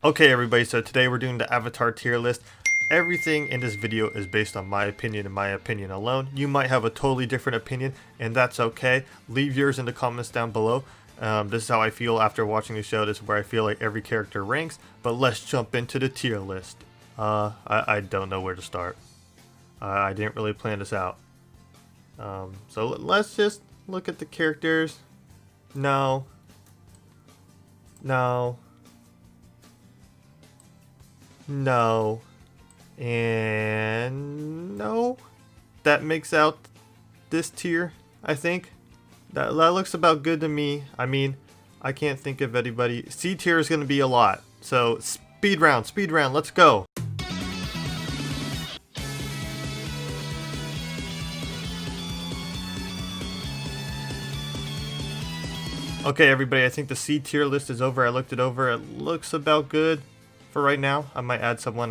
Okay everybody, so today we're doing the Avatar tier list. Everything in this video is based on my opinion and my opinion alone. You might have a totally different opinion, and that's okay. Leave yours in the comments down below. This is how I feel after watching the show. This is where I feel like every character ranks. But let's jump into the tier list. I don't know where to start. I didn't really plan this out. So let's just look at the characters. No. And no. That makes out this tier, I think. That looks about good to me. I mean, I can't think of anybody. C tier is going to be a lot. So speed round, let's go. Okay everybody, I think the C tier list is over. I looked it over. It looks about good for right now. I might add someone,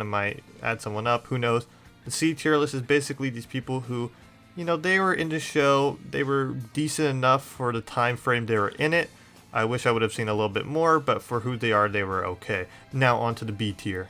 up, who knows. The C tier list is basically these people who, you know, they were in the show, they were decent enough for the time frame they were in it. I wish I would have seen a little bit more, but for who they are, they were okay. Now on to the B tier.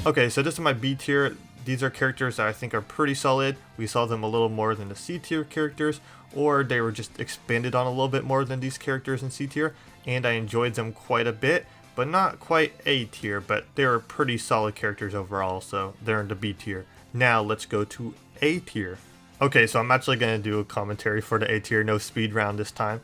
Okay, so this is my B tier. These are characters that I think are pretty solid. We saw them a little more than the C tier characters, or they were just expanded on a little bit more than these characters in C tier, and I enjoyed them quite a bit, but not quite A tier, but they were pretty solid characters overall, so they're in the B tier. Now let's go to A tier. Okay, so I'm actually going to do a commentary for the A tier, no speed round this time.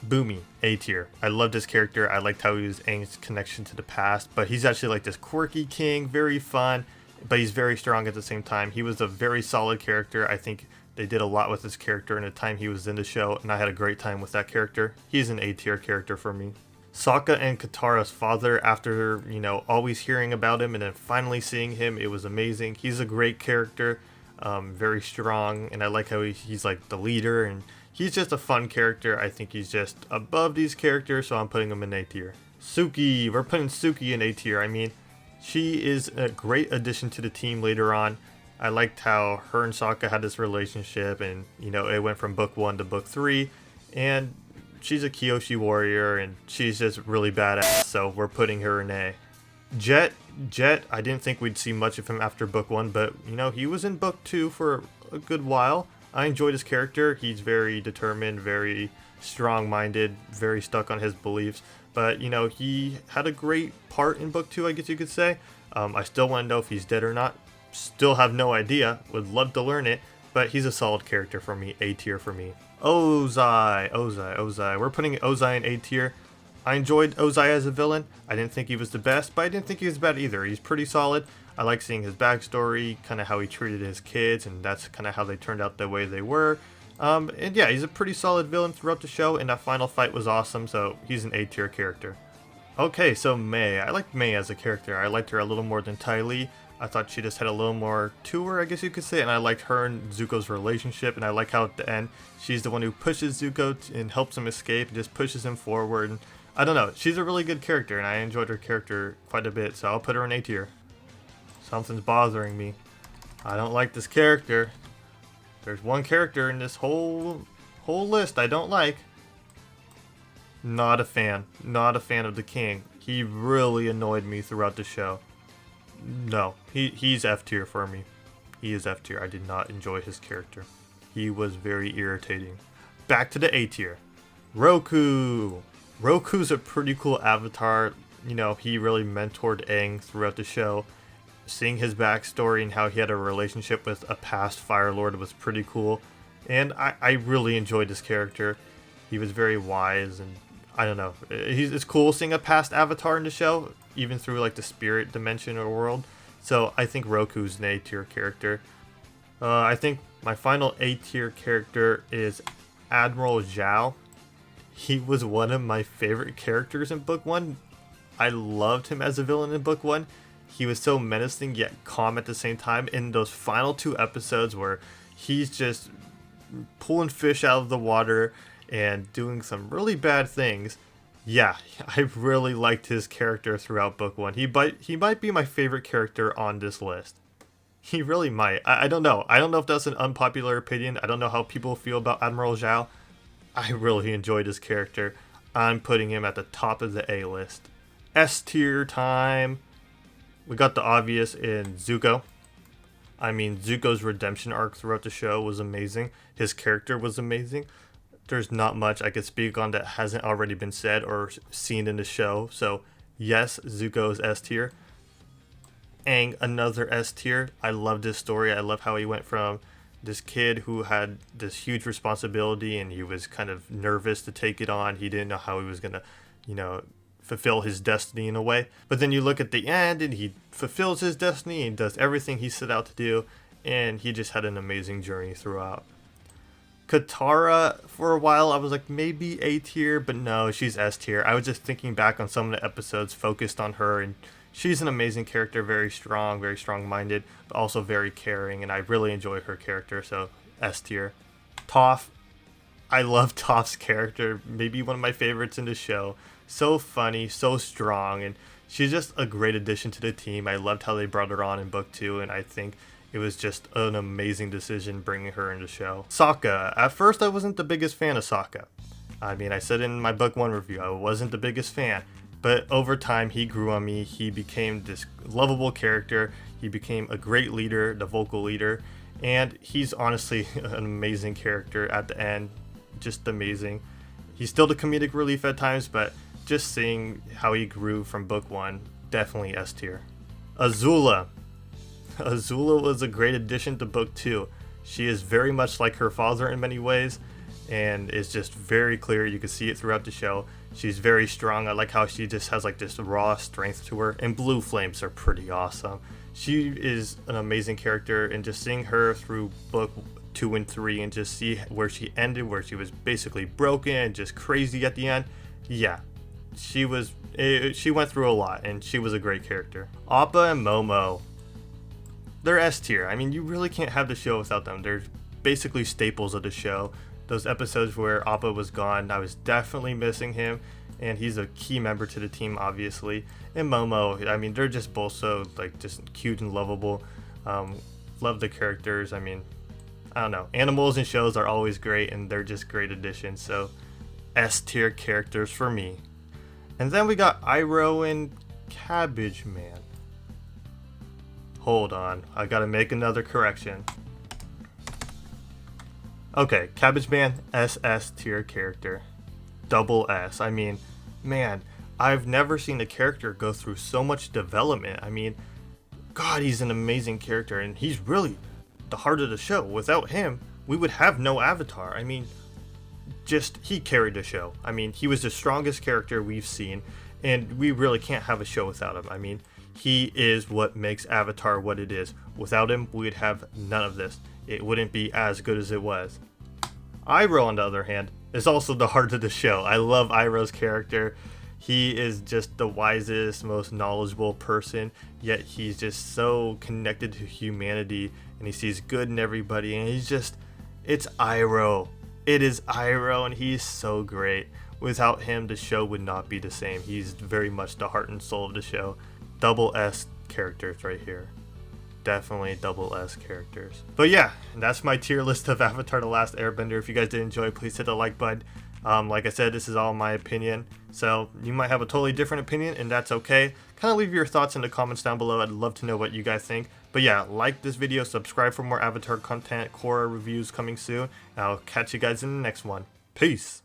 Boomy, A tier. I loved his character. I liked how he was Aang's connection to the past, but he's actually like this quirky king, very fun, but he's very strong at the same time. He was a very solid character. I think they did a lot with his character in the time he was in the show, and I had a great time with that character. He's an A tier character for me. Sokka and Katara's father, after, you know, always hearing about him and then finally seeing him, it was amazing. He's a great character, very strong, and I like how he's like the leader, and he's just a fun character. I think he's just above these characters, so I'm putting him in A tier. Suki, we're putting Suki in A tier. I mean, she is a great addition to the team later on. I liked how her and Sokka had this relationship, and, you know, it went from book 1 to book 3, and she's a Kyoshi warrior, and she's just really badass, so we're putting her in A. Jet, I didn't think we'd see much of him after book 1, but, you know, he was in book 2 for a good while. I enjoyed his character. He's very determined, very strong-minded, very stuck on his beliefs. But, you know, he had a great part in book 2, I guess you could say. I still want to know if he's dead or not. Still have no idea. Would love to learn it. But he's a solid character for me. A tier for me. Ozai. We're putting Ozai in A tier. I enjoyed Ozai as a villain. I didn't think he was the best, but I didn't think he was bad either. He's pretty solid. I like seeing his backstory, kind of how he treated his kids, and that's kind of how they turned out the way they were. And yeah, he's a pretty solid villain throughout the show, and that final fight was awesome, so he's an A tier character. Okay, so Mei. I liked Mei as a character. I liked her a little more than Ty Lee. I thought she just had a little more to her, I guess you could say, and I liked her and Zuko's relationship, and I like how at the end, she's the one who pushes Zuko and helps him escape, and just pushes him forward. And I don't know, she's a really good character, and I enjoyed her character quite a bit, so I'll put her in A tier. Something's bothering me. I don't like this character. There's one character in this whole list I don't like. Not a fan. Not a fan of the king. He really annoyed me throughout the show. No, he's F tier for me. He is F tier. I did not enjoy his character. He was very irritating. Back to the A tier. Roku. Roku's a pretty cool avatar. You know, he really mentored Aang throughout the show. Seeing his backstory and how he had a relationship with a past Fire Lord was pretty cool. And I really enjoyed his character. He was very wise, and I don't know. It's cool seeing a past avatar in the show, even through like the spirit dimension or world. So I think Roku's an A tier character. I think my final A tier character is Admiral Zhao. He was one of my favorite characters in book 1. I loved him as a villain in book 1. He was so menacing yet calm at the same time. In those final 2 episodes where he's just pulling fish out of the water and doing some really bad things. Yeah, I really liked his character throughout book 1. He might be my favorite character on this list. He really might. I don't know. I don't know if that's an unpopular opinion. I don't know how people feel about Admiral Zhao. I really enjoyed his character. I'm putting him at the top of the A list. S tier time. We got the obvious in Zuko. I mean, Zuko's redemption arc throughout the show was amazing. His character was amazing. There's not much I could speak on that hasn't already been said or seen in the show. So, yes, Zuko is S tier. Aang, another S tier. I love this story. I love how he went from this kid who had this huge responsibility and he was kind of nervous to take it on. He didn't know how he was going to, fulfill his destiny in a way. But then you look at the end and he fulfills his destiny and does everything he set out to do. And he just had an amazing journey throughout. Katara, for a while, I was like, maybe A tier, but no, she's S tier. I was just thinking back on some of the episodes focused on her, and she's an amazing character, very strong-minded, but also very caring, and I really enjoy her character, so S tier. Toph, I love Toph's character, maybe one of my favorites in the show. So funny, so strong, and she's just a great addition to the team. I loved how they brought her on in book 2, and I think it was just an amazing decision bringing her into the show. Sokka. At first, I wasn't the biggest fan of Sokka. I mean, I said in my book 1 review, I wasn't the biggest fan. But over time, he grew on me. He became this lovable character. He became a great leader, the vocal leader. And he's honestly an amazing character at the end. Just amazing. He's still the comedic relief at times, but just seeing how he grew from book 1, definitely S tier. Azula. Azula was a great addition to book 2. She is very much like her father in many ways, and it's just very clear. You can see it throughout the show. She's very strong. I like how she just has like this raw strength to her, and blue flames are pretty awesome. She is an amazing character, and just seeing her through book 2 and 3 and just see where she ended, where she was basically broken and just crazy at the end. Yeah, she went through a lot, and she was a great character. Appa and Momo, they're S tier. I mean, you really can't have the show without them. They're basically staples of the show. Those episodes where Appa was gone, I was definitely missing him, and he's a key member to the team, obviously. And Momo, I mean, they're just both so like just cute and lovable. Love the characters. I mean, I don't know. Animals in shows are always great, and they're just great additions. So, S tier characters for me. And then we got Iroh and Cabbage Man. Hold on, I gotta make another correction. Okay, Cabbage Man, SS tier character. Double S. I mean, man, I've never seen a character go through so much development. I mean, God, he's an amazing character, and he's really the heart of the show. Without him, we would have no Avatar. I mean, he carried the show. I mean, he was the strongest character we've seen, and we really can't have a show without him. I mean, he is what makes Avatar what it is. Without him, we'd have none of this. It wouldn't be as good as it was. Iroh, on the other hand, is also the heart of the show. I love Iroh's character. He is just the wisest, most knowledgeable person, yet he's just so connected to humanity, and he sees good in everybody, and it's Iroh. It is Iroh, and he's so great. Without him, the show would not be the same. He's very much the heart and soul of the show. Double S characters right here. Definitely double S characters. But yeah, that's my tier list of Avatar The Last Airbender. If you guys did enjoy, please hit the like button. Like I said, this is all my opinion. So you might have a totally different opinion, and that's okay. Kind of leave your thoughts in the comments down below. I'd love to know what you guys think. But yeah, like this video, subscribe for more Avatar content, Korra reviews coming soon. And I'll catch you guys in the next one. Peace.